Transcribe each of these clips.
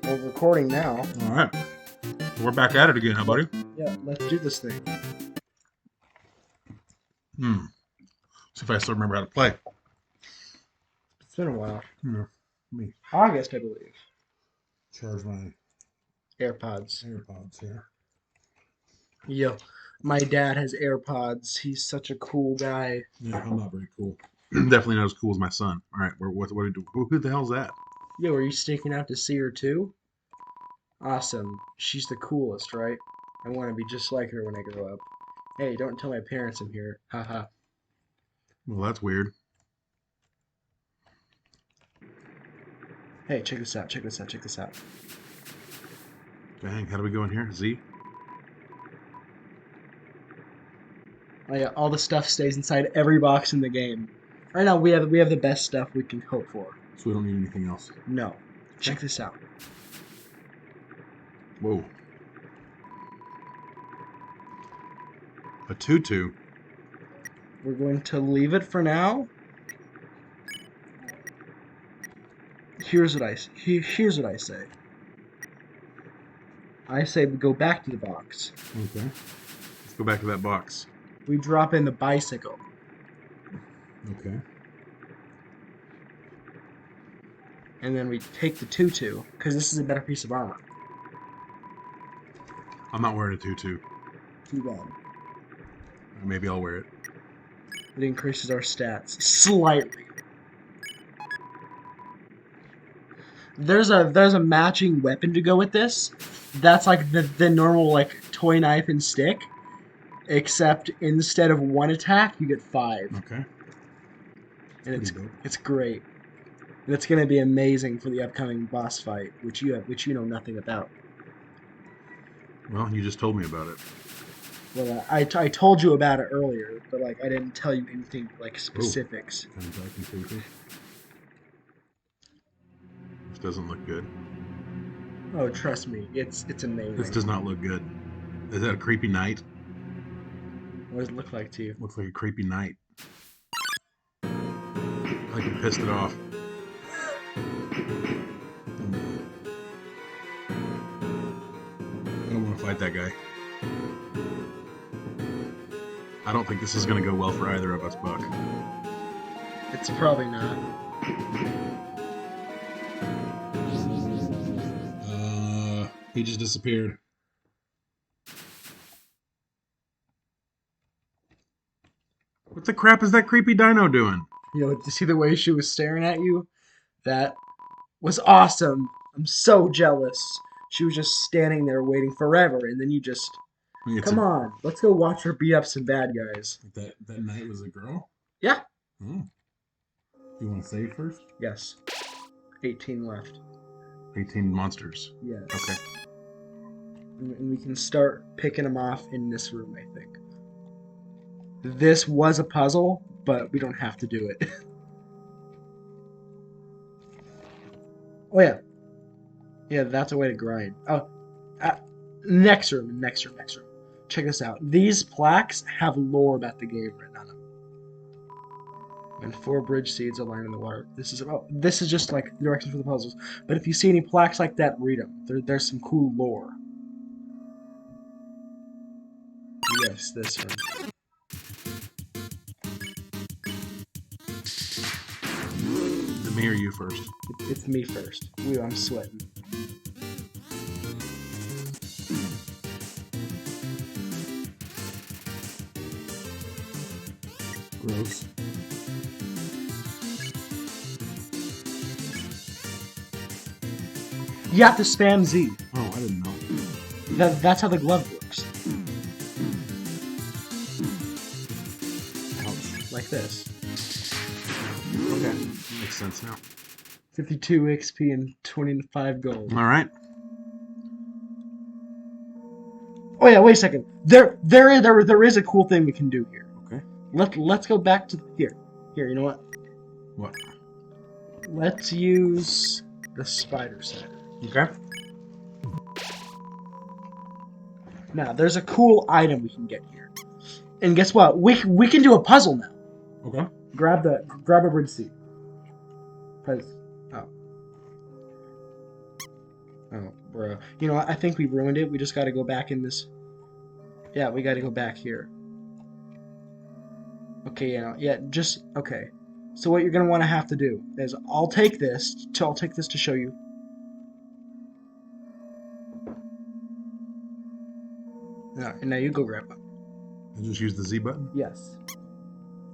We're recording now. All right. We're back at it again, huh, buddy? Yeah, let's do this thing. See if I still remember how to play. It's been a while. Yeah. Me August, I believe. charge my AirPods. here. Yo, my dad has AirPods. He's such a cool guy. Yeah, I'm not very cool. Definitely not as cool as my son. All right, what do we do? Who the hell's that? Yo, are you sneaking out to see her too? Awesome. She's the coolest, right? I want to be just like her when I grow up. Hey, don't tell my parents I'm here. Haha. Well, that's weird. Hey, check this out. Check this out. Check this out. Dang, how do we go in here? Z? Oh yeah, all the stuff stays inside every box in the game. Right now, we have the best stuff we can hope for. So we don't need anything else. No. Check this out. Whoa. A tutu. We're going to leave it for now. Here's what I say. I say we go back to the box. Okay. Let's go back to that box. We drop in the bicycle. Okay. And then we take the tutu, because this is a better piece of armor. I'm not wearing a tutu. Too bad. Maybe I'll wear it. It increases our stats slightly. There's a matching weapon to go with this. That's like the normal like toy knife and stick, except instead of 1 attack, you get 5. Okay. And it's great. And it's gonna be amazing for the upcoming boss fight, which you know nothing about. Well, you just told me about it. Well, I told you about it earlier, but like I didn't tell you anything like specifics. Kind of dark and creepy. This doesn't look good. Oh, trust me, it's amazing. This does not look good. Is that a creepy night? What does it look like to you? Looks like a creepy night. Like you pissed it off. I don't want to fight that guy. I don't think this is going to go well for either of us, Buck. It's probably not. He just disappeared. What the crap is that creepy dino doing? You know, to see the way she was staring at you, that was awesome. I'm so jealous. She was just standing there waiting forever, and then you just... Come on, let's go watch her beat up some bad guys. That night was a girl? Yeah. Oh. You want to save first? Yes. 18 left. 18 monsters. Yes. Okay. And we can start picking them off in this room, I think. This was a puzzle, but we don't have to do it. Oh, yeah. Yeah, that's a way to grind. Oh, next room. Check this out. These plaques have lore about the game written on them. And 4 bridge seeds are lying in the water. This is just like directions for the puzzles. But if you see any plaques like that, read them. There's some cool lore. Yes, this one. Is it me or you first? It's me first. Ooh, I'm sweating. Gross. You have to spam Z. Oh, I didn't know. That's how the glove works. Ouch. Like this. Okay. Makes sense now. 52 XP and 25 gold. All right. Oh yeah, wait a second. There is a cool thing we can do here. Okay. Let's go back to here. Here, you know what? What? Let's use the spider set. Okay. Now, there's a cool item we can get here. And guess what? We can do a puzzle now. Okay. Grab a bridge seat. Press. Oh. Oh, bro. You know what? I think we ruined it. We just got to go back in this. Yeah, we got to go back here. Okay, yeah, just okay. So what you're gonna want to have to do is I'll take this to show you. And now you go grab one. I just use the Z button. Yes.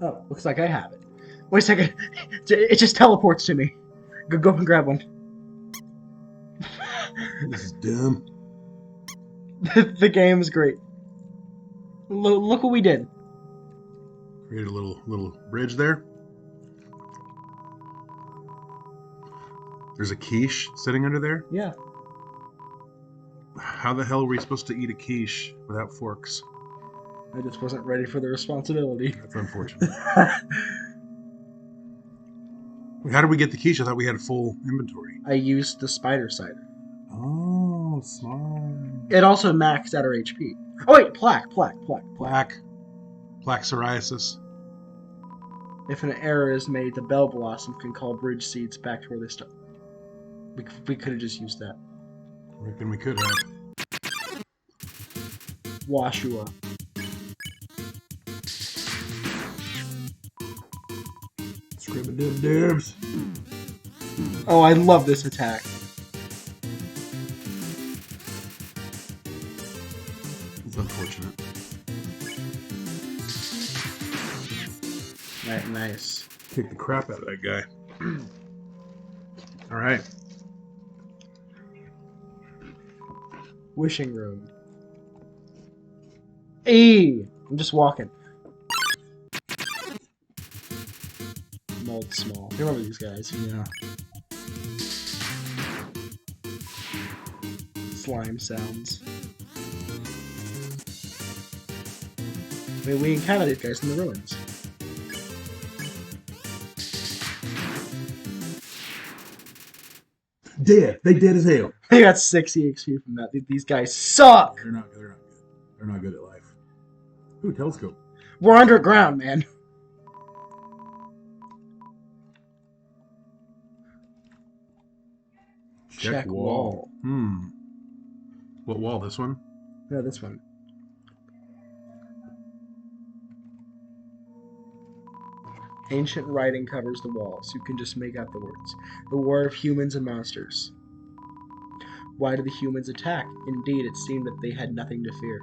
Oh, looks like I have it. Wait a second. It just teleports to me. Go and grab one. This is dumb. The game is great. Look what we did. Create a little bridge there. There's a quiche sitting under there. Yeah. How the hell are we supposed to eat a quiche without forks? I just wasn't ready for the responsibility. That's unfortunate. How did we get the quiche? I thought we had full inventory. I used the spider cider. Oh, smart. It also maxed out our HP. Oh wait, plaque. Plaque psoriasis. If an error is made, the bell blossom can call bridge seeds back to where they start. We could have just used that. I reckon we could have. Washua. Scribbadib-dibs. Oh, I love this attack. It's unfortunate. Right, nice. Kick the crap out of that guy. All right. Wishing room. Hey, I'm just walking. Mold small. You remember these guys? Yeah. Slime sounds. I mean, we encountered these guys in the ruins. Dead. They dead as hell. They got 6 EXP from that. These guys suck. They're not good. They're not good at life. Ooh, telescope. We're underground, man. Check wall. What wall? This one? Yeah, this one. Ancient writing covers the walls. You can just make out the words. The war of humans and monsters. Why did the humans attack? Indeed, it seemed that they had nothing to fear.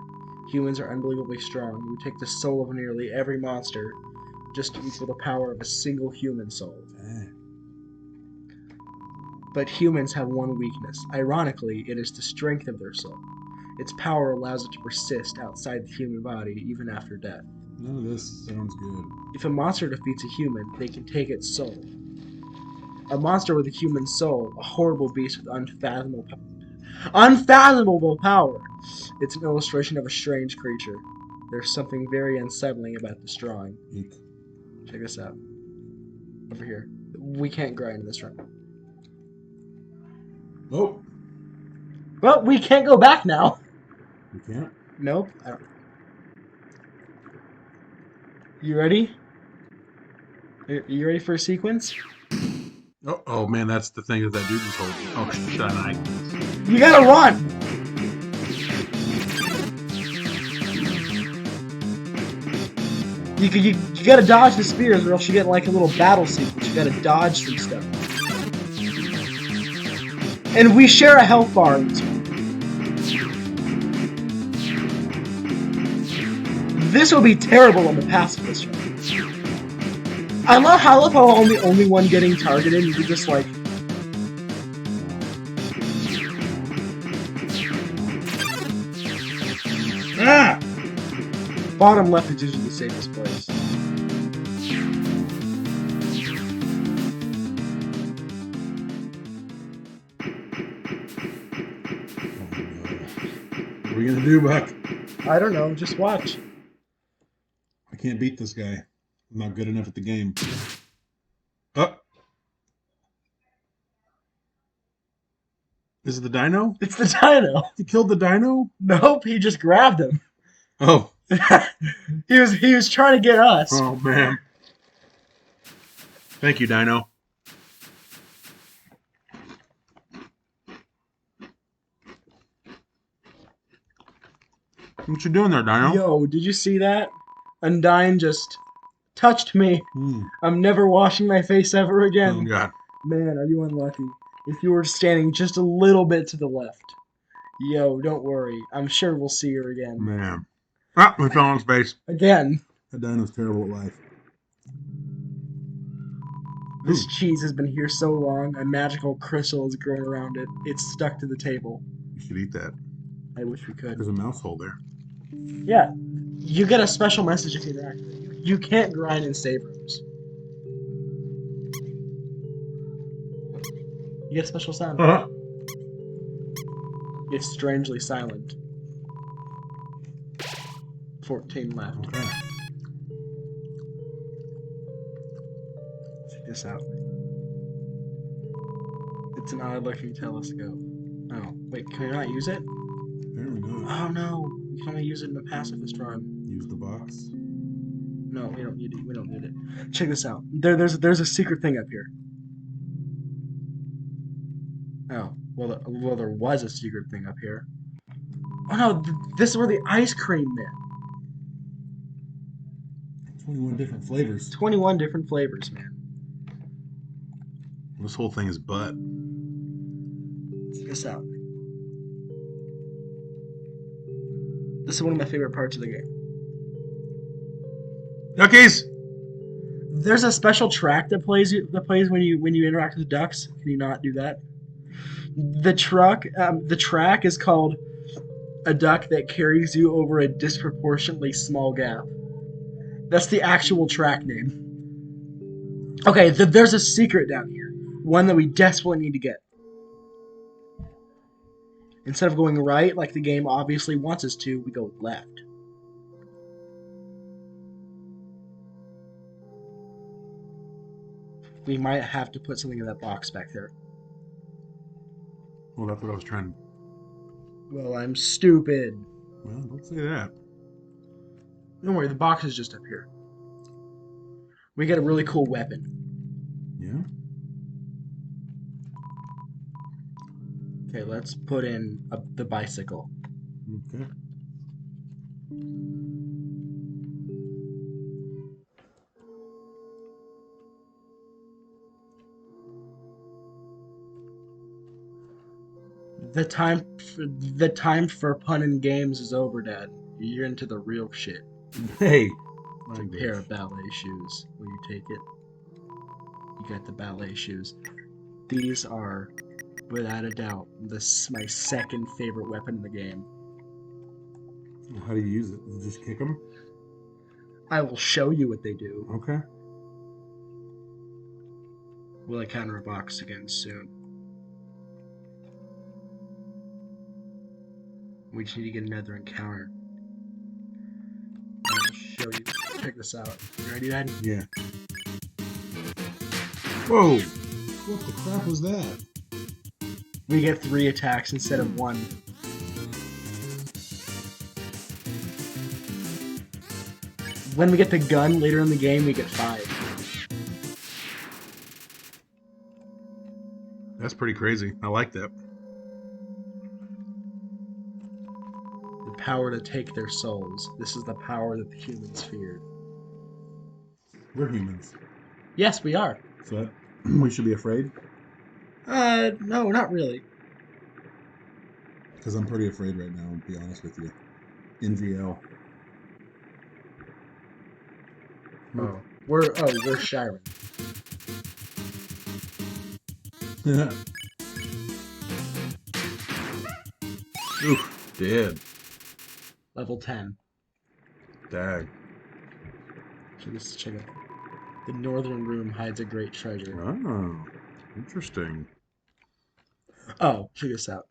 Humans are unbelievably strong. You take the soul of nearly every monster just to equal the power of a single human soul. But humans have one weakness. Ironically, it is the strength of their soul. Its power allows it to persist outside the human body, even after death. None of this sounds good. If a monster defeats a human, they can take its soul. A monster with a human soul, a horrible beast with unfathomable power. It's an illustration of a strange creature. There's something very unsettling about this drawing. Eek. Check this out. Over here. We can't grind in this room. Nope. Well, we can't go back now. We can't? Nope. I don't. You ready? You ready for a sequence? Oh man, that's the thing that dude was holding. Oh, shit. You gotta run! You gotta dodge the spears or else you get like a little battle sequence. You gotta dodge some stuff. And we share a health bar in this one. This will be terrible on the pacifist run. I love how I'm the only one getting targeted. You can just like. Ah! Bottom left is usually the safest place. What are we gonna do, Buck? I don't know. Just watch. I can't beat this guy. I'm not good enough at the game. Oh. Is it the dino? It's the dino. He killed the dino? Nope, he just grabbed him. Oh. he was trying to get us. Oh man. Thank you, Dino. What you doing there, Dino? Yo, did you see that? Undyne just touched me. I'm never washing my face ever Oh, again. God. Man, are you unlucky. If you were standing just a little bit to the left. Yo, don't worry. I'm sure we'll see her again. Man. Ah, we fell on his face. Again. That Dino's terrible at life. This cheese has been here so long, a magical crystal has grown around it. It's stuck to the table. You should eat that. I wish we could. There's a mouse hole there. Yeah, you get a special message if you interact with it. You can't grind in save rooms. You get a special sound. It's strangely silent. 14 left. Okay. Check this out. It's an odd-looking telescope. Oh, wait, can we not use it? Apparently not. Oh no, we can only use it in the pacifist run. Use the box. No, we don't need it. We don't need it. Check this out. There's a secret thing up here. Oh, well, there was a secret thing up here. Oh no, this is where the ice cream is. 21 different flavors. 21 different flavors, man. This whole thing is butt. Check this out. This is one of my favorite parts of the game. Duckies! There's a special track that plays when you interact with ducks. Can you not do that? The track is called "A Duck That Carries You Over a Disproportionately Small Gap." That's the actual track name. Okay, there's a secret down here. One that we desperately need to get. Instead of going right, like the game obviously wants us to, we go left. We might have to put something in that box back there. Well, that's what I was trying to... Well, I'm stupid. Well, don't say that. Don't worry, the box is just up here. We get a really cool weapon. Yeah? Okay, let's put in the bicycle. Okay. The time for pun and games is over, Dad. You're into the real shit. Hey! It's a pair of ballet shoes. Will you take it? You got the ballet shoes. These are, without a doubt, my second favorite weapon in the game. How do you use it? You just kick them? I will show you what they do. Okay. Will I counter a box again soon? We just need to get another encounter. I'll show you. Check this out. You ready, Dad? Yeah. Whoa! What the crap was that? We get 3 attacks instead of 1. When we get the gun later in the game, we get 5. That's pretty crazy. I like that. The power to take their souls. This is the power that the humans feared. We're humans. Yes, we are. So that, we should be afraid? No, not really. Because I'm pretty afraid right now, to be honest with you. NVL. Oh, we're Shiren. Oof, dead. Level 10. Dag. Check it. The northern room hides a great treasure. Oh, interesting. Oh, check this out.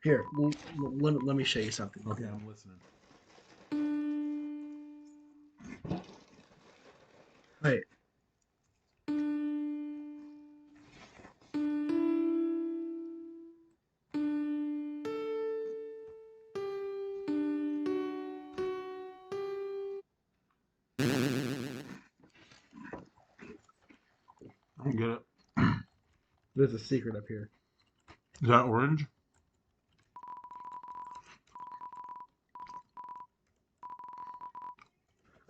Here, let me show you something. Okay, I'm listening. Wait. I don't get it. There's a secret up here. Is that orange?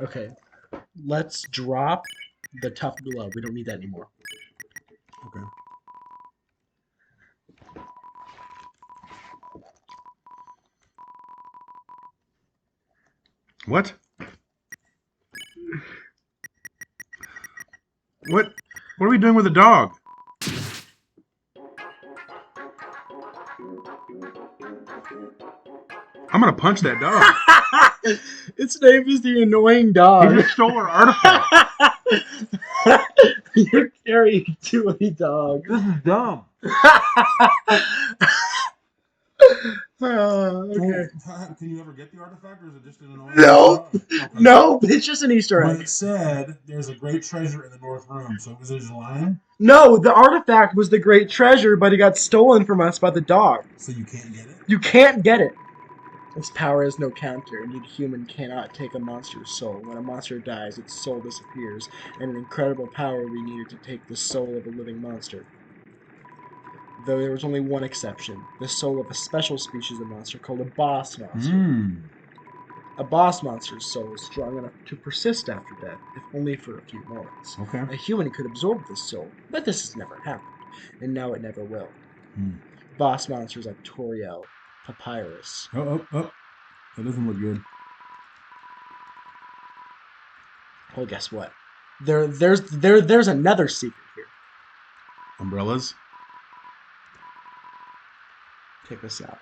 Okay, let's drop the tough glove. We don't need that anymore. Okay. What? What? What are we doing with the dog? I'm gonna punch that dog. Its name is the annoying He dog. just stole our artifact. You're carrying too many dogs. This is dumb. Okay. Can you ever get the artifact, or is it just an annoying No, dog? Okay. no, it's just an Easter But egg. it said there's a great treasure in the north room, so was it just lying? No, the artifact was the great treasure, but it got stolen from us by the dog. So you can't get it? You can't get it. Its power has no counter. Indeed, a human cannot take a monster's soul. When a monster dies, its soul disappears, and an incredible power will be needed to take the soul of a living monster. Though there was only one exception, the soul of a special species of monster called a boss monster. Hmm. A boss monster's soul is strong enough to persist after death, if only for a few moments. Okay. A human could absorb this soul, but this has never happened, and now it never will. Boss monsters like Toriel, Papyrus. Oh. That doesn't look good. Well, guess what? There's another secret here. Umbrellas? Check this out.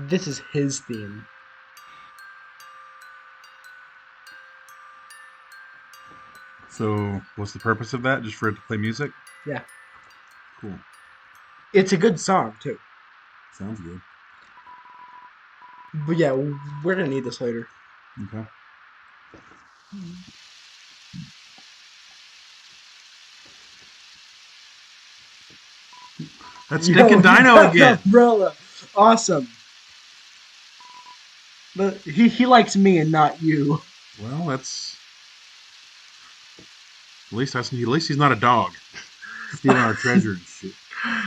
This is his theme. So, what's the purpose of that? Just for it to play music? Yeah. Cool. It's a good song, too. Sounds good. But yeah, we're gonna need this later. Okay. That's stinking Dino again. Umbrella. Awesome. But he likes me and not you. Well, that's at least he's not a dog stealing our treasure and shit.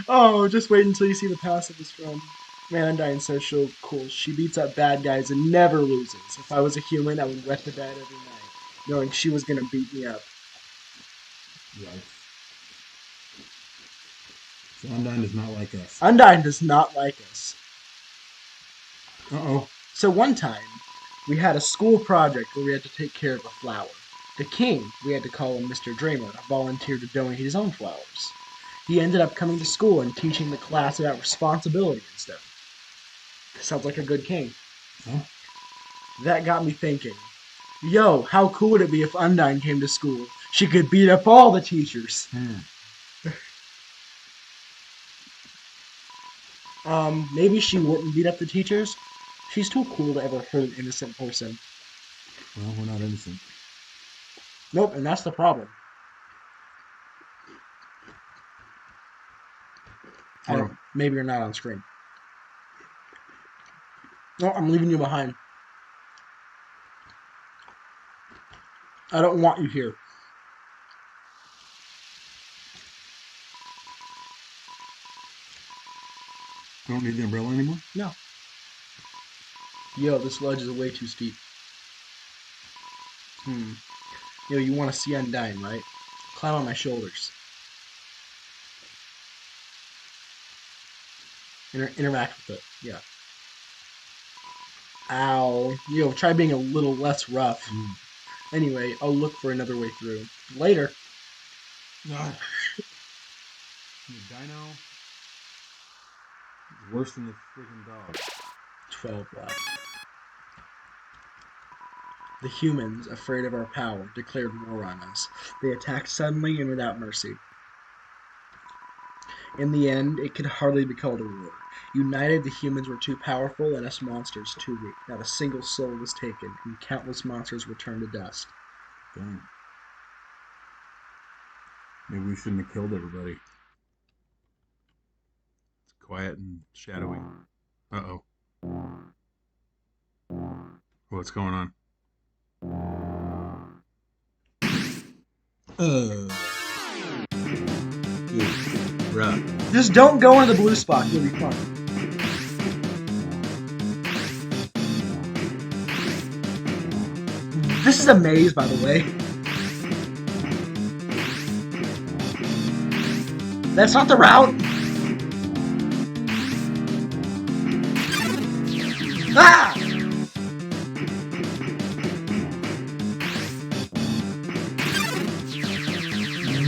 Oh, just wait until you see the past of this friend. Man, Undyne's so cool. She beats up bad guys and never loses. If I was a human, I would wet the bed every night, knowing she was gonna beat me up. Right. So Undyne does not like us. Undyne does not like us. Uh-oh. So one time, we had a school project where we had to take care of a flower. The king, we had to call him Mr. Dreamer, volunteered to donate his own flowers. He ended up coming to school and teaching the class about responsibility and stuff. Sounds like a good king. Huh? That got me thinking. Yo, how cool would it be if Undyne came to school? She could beat up all the teachers. Maybe she wouldn't beat up the teachers. She's too cool to ever hurt an innocent person. Well, we're not innocent. Nope, and that's the problem. Maybe you're not on screen. No, I'm leaving you behind. I don't want you here. You don't need the umbrella anymore? No. Yo, this ledge is way too steep. Yo, you want to see Undyne, right? Climb on my shoulders. Interact with it. Yeah. Ow. Yo, try being a little less rough. Anyway, I'll look for another way through. Later. God. The dino is worse than the freaking dog. 12 left. The humans, afraid of our power, declared war on us. They attacked suddenly and without mercy. In the end, it could hardly be called a war. United, the humans were too powerful and us monsters too weak. Not a single soul was taken, and countless monsters were turned to dust. Dang. Maybe we shouldn't have killed everybody. It's quiet and shadowy. Uh-oh. What's going on? Bruh. Just don't go into the blue spot. You'll be fine. This is a maze, by the way. That's not the route. Ah!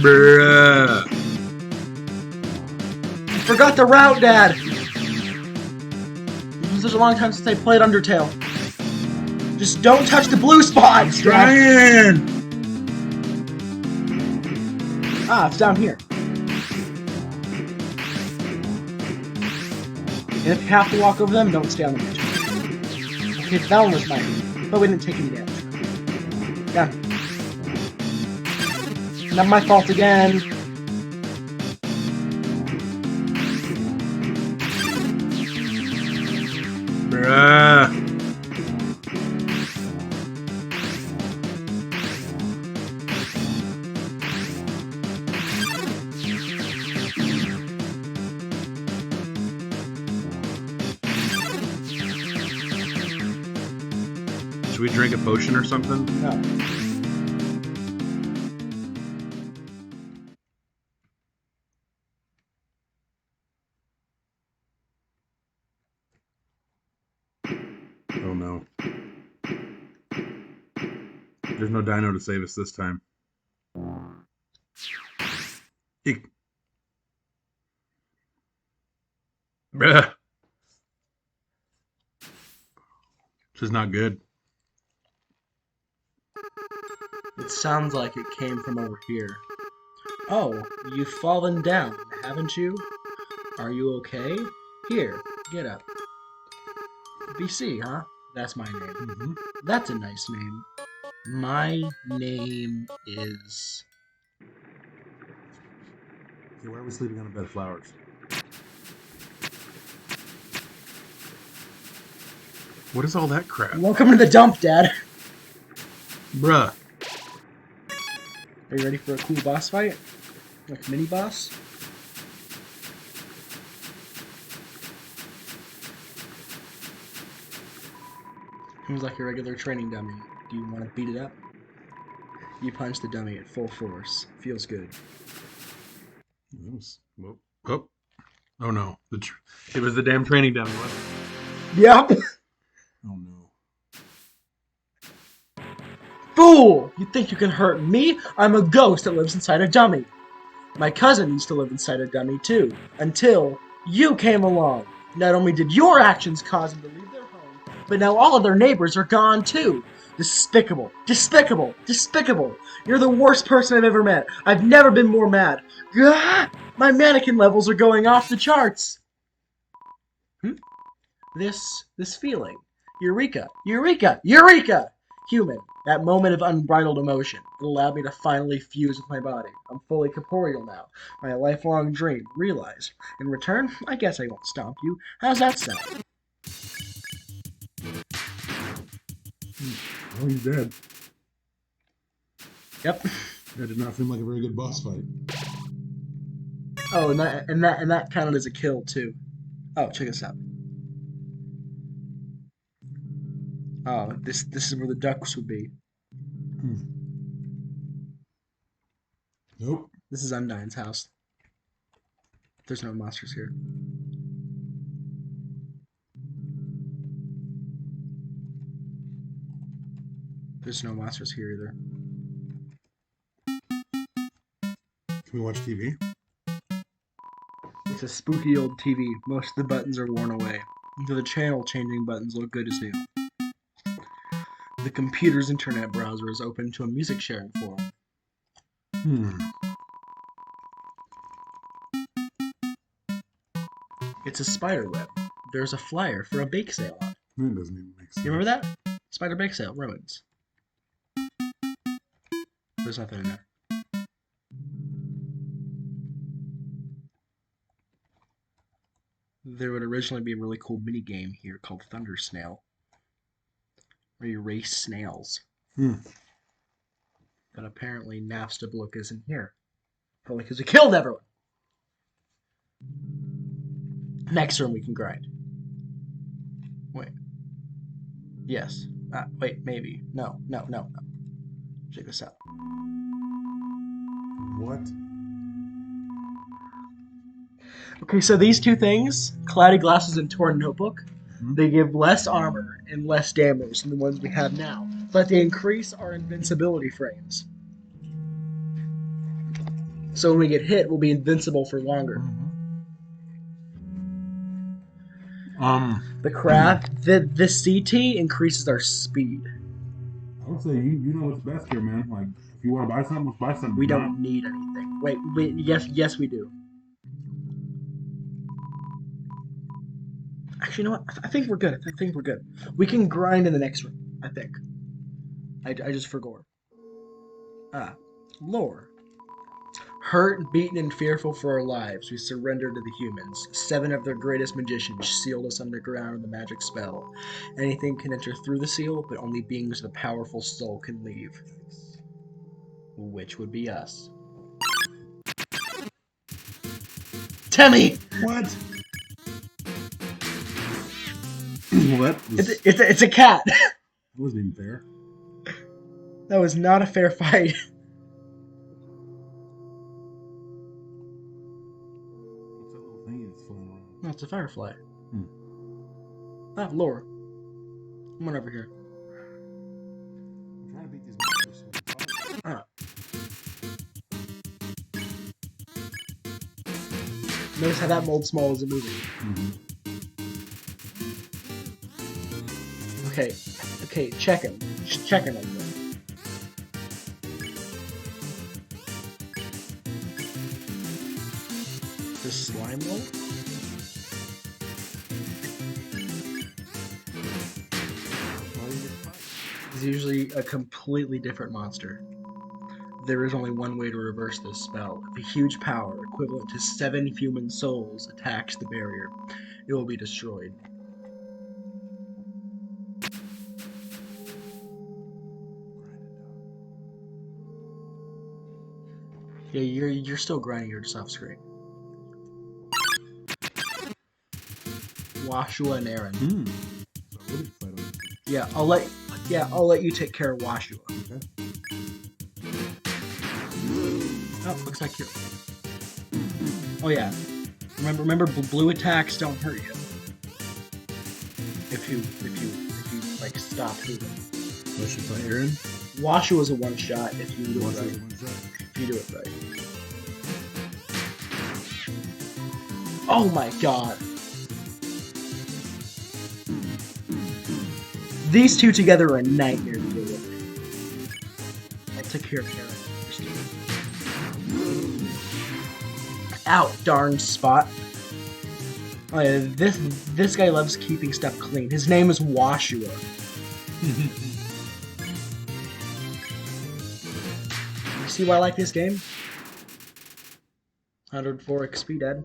Bruh. Forgot the route, Dad. It's been such a long time since I played Undertale. Just don't touch the blue spots, Dad. Ryan! Ah, it's down here. And if you have to walk over them, don't stay on the edge. Okay, that one was mine, but we didn't take any damage. Down. Not my fault again. Bruh. Should we drink a potion or something? No. Oh no. There's no dino to save us this time. Eek. Bruh. This is not good. It sounds like it came from over here. Oh, you've fallen down, haven't you? Are you okay? Here, get up. BC, huh? That's my name. Mm-hmm. That's a nice name. My name is... Okay, why are we sleeping on a bed of flowers? What is all that crap? Welcome to the dump, Dad. Bruh. Are you ready for a cool boss fight? Like a mini boss? Seems like a regular training dummy. Do you want to beat it up? You punch the dummy at full force. Feels good. Oh, oh. Oh no. It was the damn training dummy, wasn't it? Yep! Oh no. Fool! You think you can hurt me? I'm a ghost that lives inside a dummy. My cousin used to live inside a dummy too, until you came along. Not only did your actions cause them to leave their home, but now all of their neighbors are gone too. Despicable. Despicable. Despicable. You're the worst person I've ever met. I've never been more mad. Gah! My mannequin levels are going off the charts. This feeling. Eureka! Eureka! Eureka! Human. That moment of unbridled emotion. It allowed me to finally fuse with my body. I'm fully corporeal now. My lifelong dream realized. In return, I guess I won't stomp you. How's that sound? Oh, he's dead. Yep. That did not seem like a very good boss fight. Oh, and that counted as a kill too. Oh, check this out. Oh, this is where the ducks would be. Nope. This is Undyne's house. There's no monsters here. There's no monsters here either. Can we watch TV? It's a spooky old TV. Most of the buttons are worn away. Though the channel changing buttons look good as new. The computer's internet browser is open to a music sharing forum. It's a spider web. There's a flyer for a bake sale on it. That doesn't even make sense. You remember that? Spider bake sale, ruins. There's nothing in there. There would originally be a really cool mini game here called Thunder Snail, where you race snails. But apparently Nafstabluk isn't here. Probably because we killed everyone. Next room we can grind. Wait. Yes. Wait, maybe. No. Check this out. What? Okay, so these two things, Cloudy Glasses and Torn Notebook, Mhm. they give less armor and less damage than the ones we have now, but they increase our invincibility frames. So when we get hit, we'll be invincible for longer. The craft, the CT increases our speed. I would say you know what's best here, man. Like, if you want to buy something, let's buy something. We If not, don't need anything. Wait, yes, we do. Actually, you know what? I think we're good. I think we're good. We can grind in the next room, I think. I just forgot. Lore. Hurt, beaten, and fearful for our lives, we surrendered to the humans. 7 of their greatest magicians sealed us underground with a magic spell. Anything can enter through the seal, but only beings with a powerful soul can leave. Which would be us. Temmie! what? What? It's a cat! That wasn't even fair. That was not a fair fight. What's that little thing that's flying around? No, it's a firefly. Hmm. Lore. Come on over here. I'm trying to beat these monsters so we can fight. Notice how that mold small isn't moving. Okay, check him. Just check him over there. This slime mold? Is usually a completely different monster. There is only one way to reverse this spell. If a huge power, equivalent to 7 human souls, attacks the barrier, it will be destroyed. Yeah, you're still grinding, you're just off screen. Washua and Aaron. So I really fight on this. Yeah, I'll let you take care of Washua. Okay. Oh, looks like you. Oh yeah. Remember, blue attacks don't hurt you. If you like stop moving. So I should fight Aaron? Washua is a one shot if you do it Watch right. it one shot. If you do it right. Oh my god. These two together are a nightmare to deal with. I took care of Karen. Out, darn spot. Oh yeah, this guy loves keeping stuff clean. His name is Washua. You see why I like this game? 104 XP dead.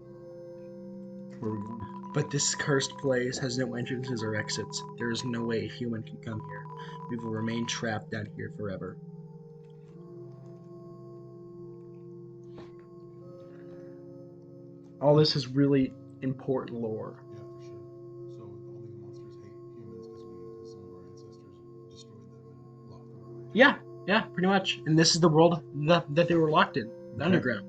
Where are we going? But this cursed place has no entrances or exits. There is no way a human can come here. We will remain trapped down here forever. All this is really important lore. Yeah, for sure. So all these monsters hate humans because some of our ancestors destroyed them and locked them away. Yeah, pretty much. And this is the world that they were locked in. The underground.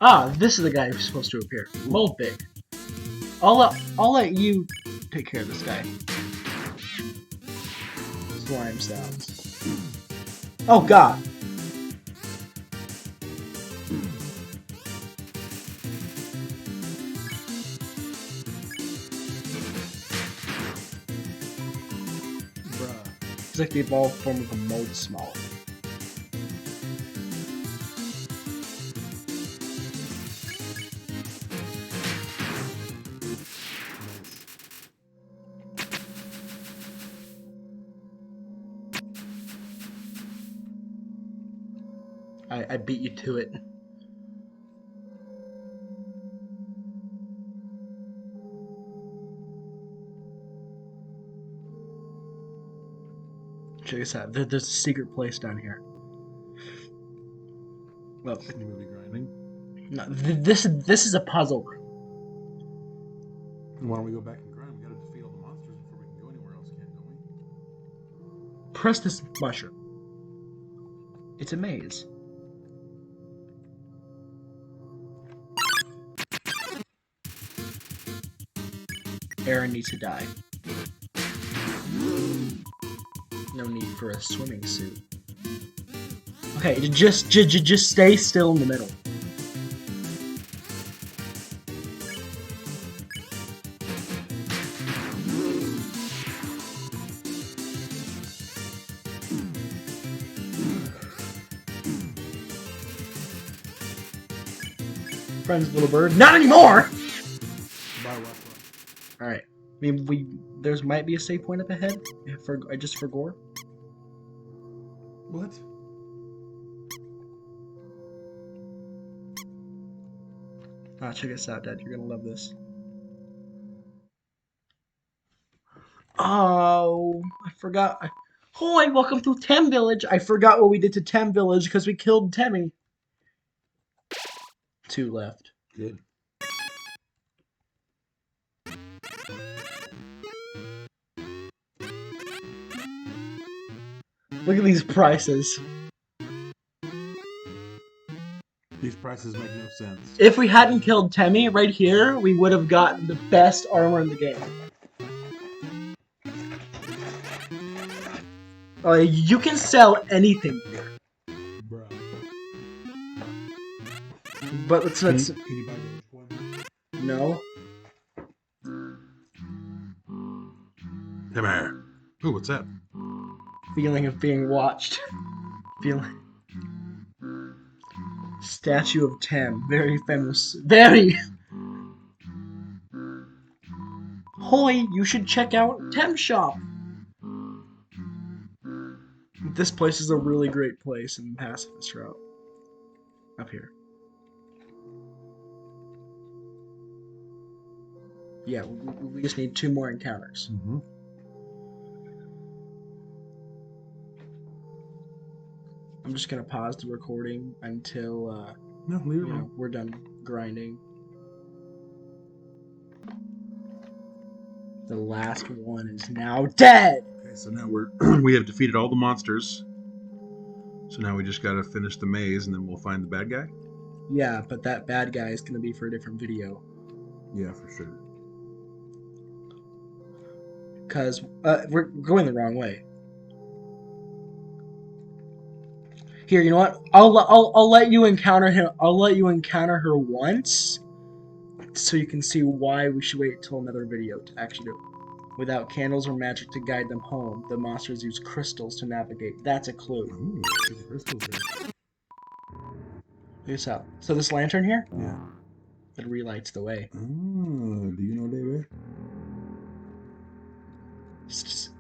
Ah, this is the guy who's supposed to appear. Mold Big. I'll let you take care of this guy. Slime sounds. Oh god. Bruh. It's like the evolved form of a mold small. I beat you to it. Check this out. There's a secret place down here. Well, You will be grinding. no, this is a puzzle room. Why don't we go back and grind? We gotta defeat all the monsters before we can go anywhere else, don't we? Press this mushroom. It's a maze. Aaron needs to die. No need for a swimming suit. Okay, just stay still in the middle. Friends, little bird. Not anymore! Bye, Waterfall. Alright. I mean, there's might be a save point up ahead. Just for gore. What? Ah, check this out, Dad. You're gonna love this. Oh, I forgot. Hi, welcome to Tem Village. I forgot what we did to Tem Village because we killed Temmie. 2 left. Good. Look at these prices. These prices make no sense. If we hadn't killed Temmie right here, we would have gotten the best armor in the game. You can sell anything here. Bruh. But let's Can you buy Dogecoin? no. Come here. Ooh, what's that? Feeling of being watched. Feeling. Statue of Tem. Very famous. Very! Hoy, you should check out Tem Shop! This place is a really great place in Pacifist Route. Up here. Yeah, we just need 2 more encounters. Mm-hmm. I'm just gonna pause the recording until No, leave it alone. we're done grinding. The last one is now dead. Okay, so now we have defeated all the monsters. So now we just gotta finish the maze and then we'll find the bad guy? Yeah, but that bad guy is gonna be for a different video. Yeah, for sure. Cause we're going the wrong way. Here, you know what? I'll let you encounter him. I'll let you encounter her once, so you can see why we should wait till another video to actually do it. Without candles or magic to guide them home, the monsters use crystals to navigate. That's a clue. Ooh, see the crystals there. Check this out. So this lantern here, Yeah. it relights the way. Oh, do you know David?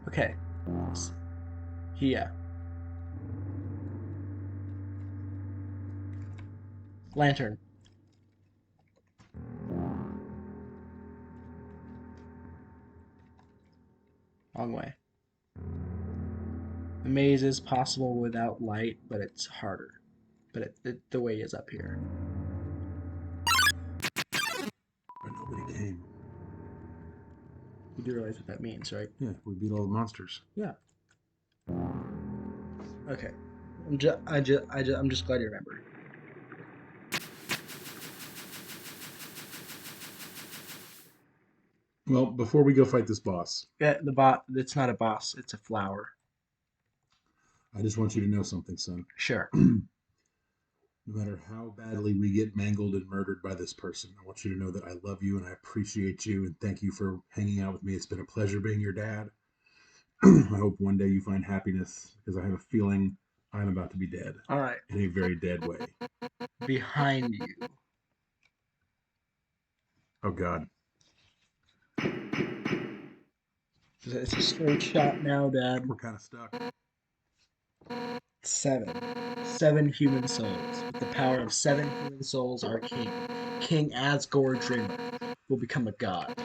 Okay. Here. Lantern. Wrong way. The maze is possible without light, but it's harder. But the way is up here. But nobody came. You do realize what that means, right? Yeah, we beat all the monsters. Yeah. Okay. I'm just glad you remember. Well, before we go fight this boss, Yeah, it's not a boss, it's a flower. I just want you to know something, son. Sure. No matter how badly we get mangled and murdered by this person, I want you to know that I love you and I appreciate you and thank you for hanging out with me. It's been a pleasure being your dad. I hope one day you find happiness because I have a feeling I'm about to be dead. All right. In a very dead way. Behind you. Oh, God. It's a straight shot now, Dad. We're kind of stuck. 7 human souls. With the power of 7 human souls, our King Asgore Dreamer, will become a god.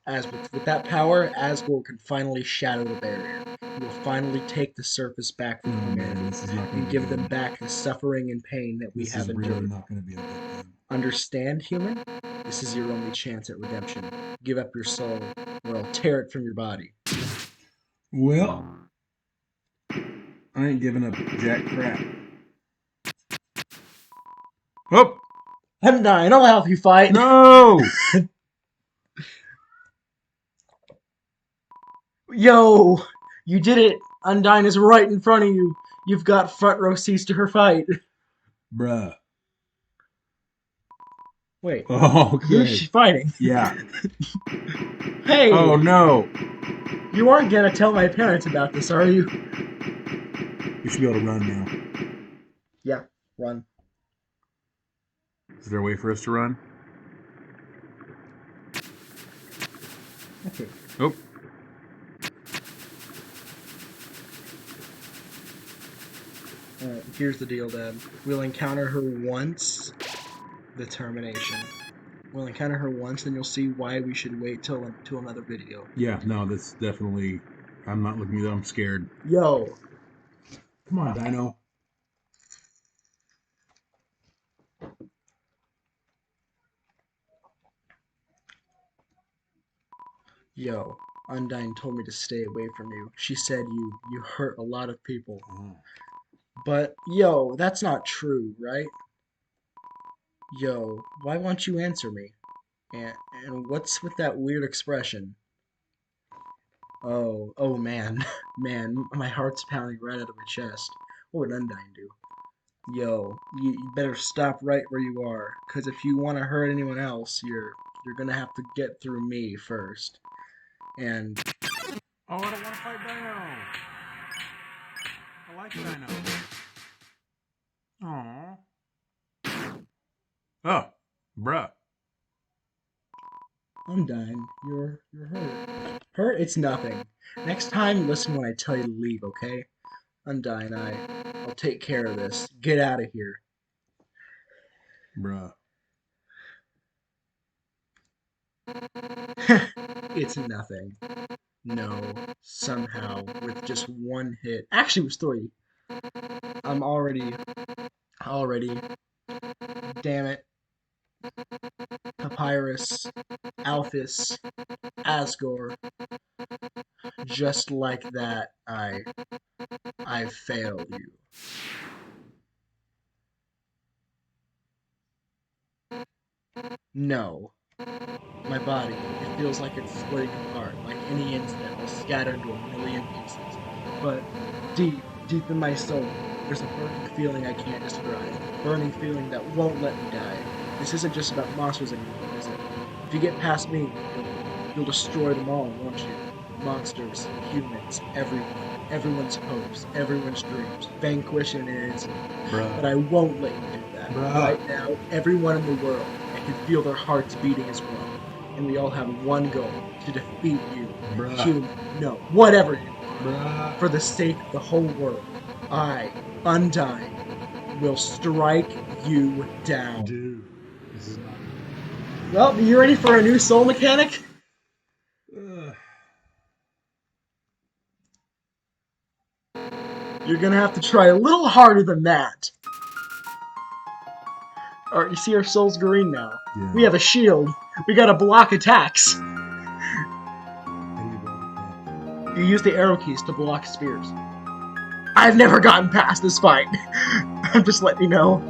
With that power, Asgore can finally shatter the barrier. will finally take the surface back from humanity this is not going and to be give good. them back the suffering and pain that we This have is really endured. not going to be a good thing. Understand, human? This is your only chance at redemption. Give up your soul, or I'll tear it from your body. Well, I ain't giving up jack crap. Oh! Undyne, I'll help you fight. No! Yo! You did it! Undyne is right in front of you. You've got front row seats to her fight. Bruh. Wait, Oh, okay. who's she fighting? Yeah. Hey! Oh, no. You aren't gonna tell my parents about this, are you? We should be able to run now. Yeah, run. Is there a way for us to run? Okay. Oh. Alright, here's the deal, Dad. We'll encounter her once. The termination. We'll encounter her once, and you'll see why we should wait till another video. Yeah, no, that's definitely... I'm not looking at that. I'm scared. Yo! Come on, Dino. Yo, Undyne told me to stay away from you. She said you hurt a lot of people. Oh. But, yo, that's not true, right? Yo, why won't you answer me? And what's with that weird expression? Oh man, man, my heart's pounding right out of my chest. What would Undyne do? Yo, you better stop right where you are, 'cause if you want to hurt anyone else, you're gonna have to get through me first. And Oh, I don't want to fight Dino. I like Dino. Aww. Oh, bruh. Undyne, you're hurt. Hurt? It's nothing. Next time, listen when I tell you to leave, okay? Undyne, I'll take care of this. Get out of here. Bruh. It's nothing. No, somehow, with just one hit. Actually, it was three. I'm already. Damn it. Papyrus, Alphys, Asgore. Just like that, I failed you. No. My body, it feels like it's splitting apart, like any instant will scatter into a million pieces. But deep in my soul, there's a burning feeling I can't describe. A burning feeling that won't let me die. This isn't just about monsters anymore, is it? If you get past me, you'll destroy them all, won't you? Monsters, humans, everyone's hopes, everyone's dreams. Vanquish an innocent. But I won't let you do that. Bruh. Right now, everyone in the world, I can feel their hearts beating as one. And we all have one goal, to defeat you. Bruh. Human, no, whatever you are. Bruh. For the sake of the whole world, I, Undyne, will strike you down. Dude, this is not... Well, you ready for a new soul mechanic? You're gonna have to try a little harder than that. Alright, you see our soul's green now. Yeah. We have a shield. We gotta block attacks. You use the arrow keys to block spears. I've never gotten past this fight. I'm just letting you know.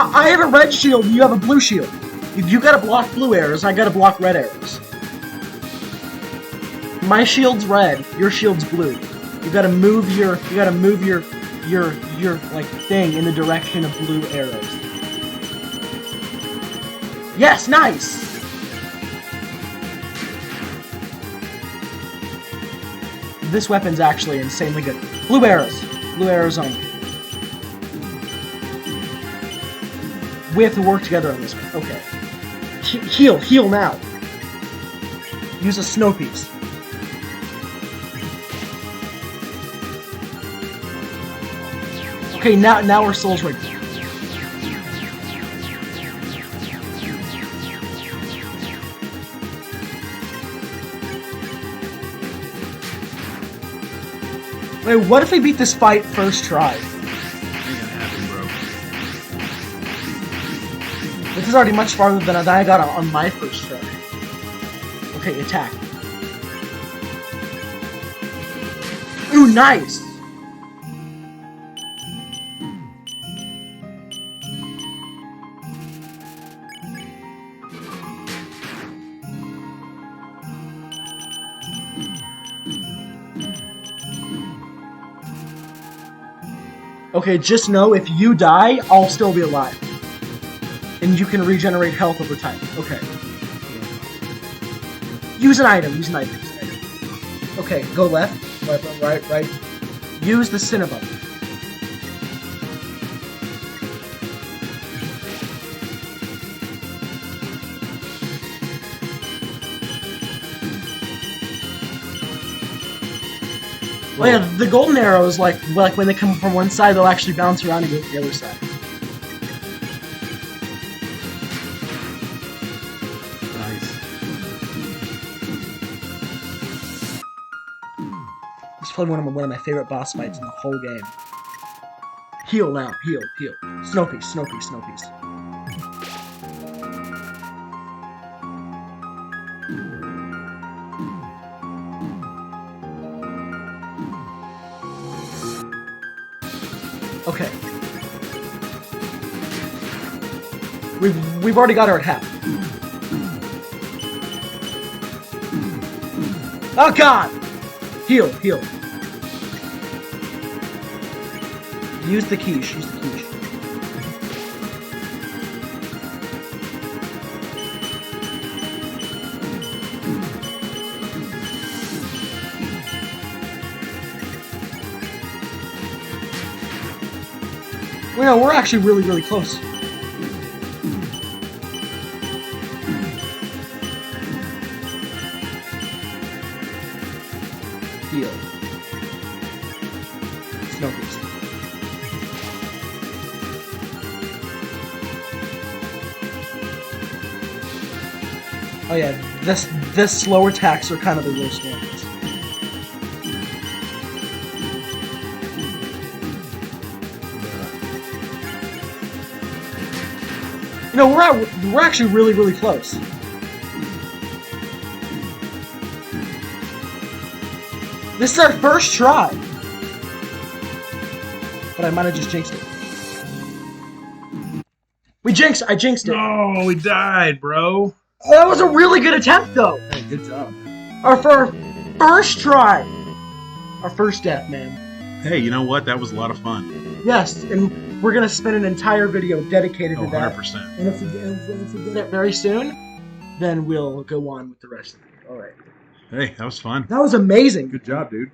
I have a red shield and you have a blue shield. You gotta block blue arrows, I gotta block red arrows. My shield's red, your shield's blue. You gotta move your like thing in the direction of blue arrows. Yes, nice! This weapon's actually insanely good. Blue arrows only. We have to work together on this one. Okay. Heal now. Use a snow piece. Okay, now our soul's ready. Wait, what if we beat this fight first try? Ain't gonna happen, bro. This is already much farther than I got on my first try. Okay, attack. Ooh, nice! Okay, just know if you die, I'll still be alive. And you can regenerate health over time. Okay. Use an item, use an item, use an item. Okay, go left, right. Use the Cinnabon. Oh yeah, the golden arrows, like when they come from one side, they'll actually bounce around and go to the other side. Nice. It's probably one of my favorite boss fights in the whole game. Heal now, heal. Snow piece. Okay. We've already got her at half. Oh god! Heal. Use the quiche. Well, we're actually really close. Heal. Snow piece. Oh yeah, this slow attacks are kind of the worst ones. You know, we're actually really close. This is our first try. But I might have just jinxed it. I jinxed it. No, we died, bro. That was a really good attempt, though. Hey, good job. Our first try. Our first death, man. Hey, you know what? That was a lot of fun. Yes, and we're going to spend an entire video dedicated to that. 100%. And if we get it very soon, then we'll go on with the rest of it. All right. Hey, that was fun. That was amazing. Good job, dude.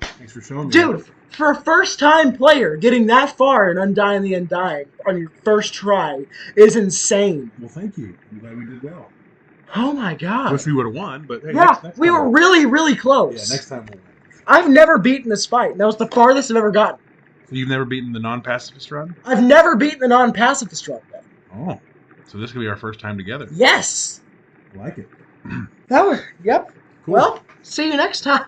Thanks for showing me. Dude, for a first-time player, getting that far in Undying the Undying on your first try is insane. Well, thank you. I'm glad we did well. Oh my god. Wish we would have won, but hey, Yeah, next we time were really close. Yeah, next time we'll win. I've never beaten this fight. That was the farthest I've ever gotten. So you've never beaten the non-pacifist run? I've never beaten the non-pacifist run, though. Oh, so this could be our first time together. Yes! I like it. That was, yep. Cool. Well, see you next time.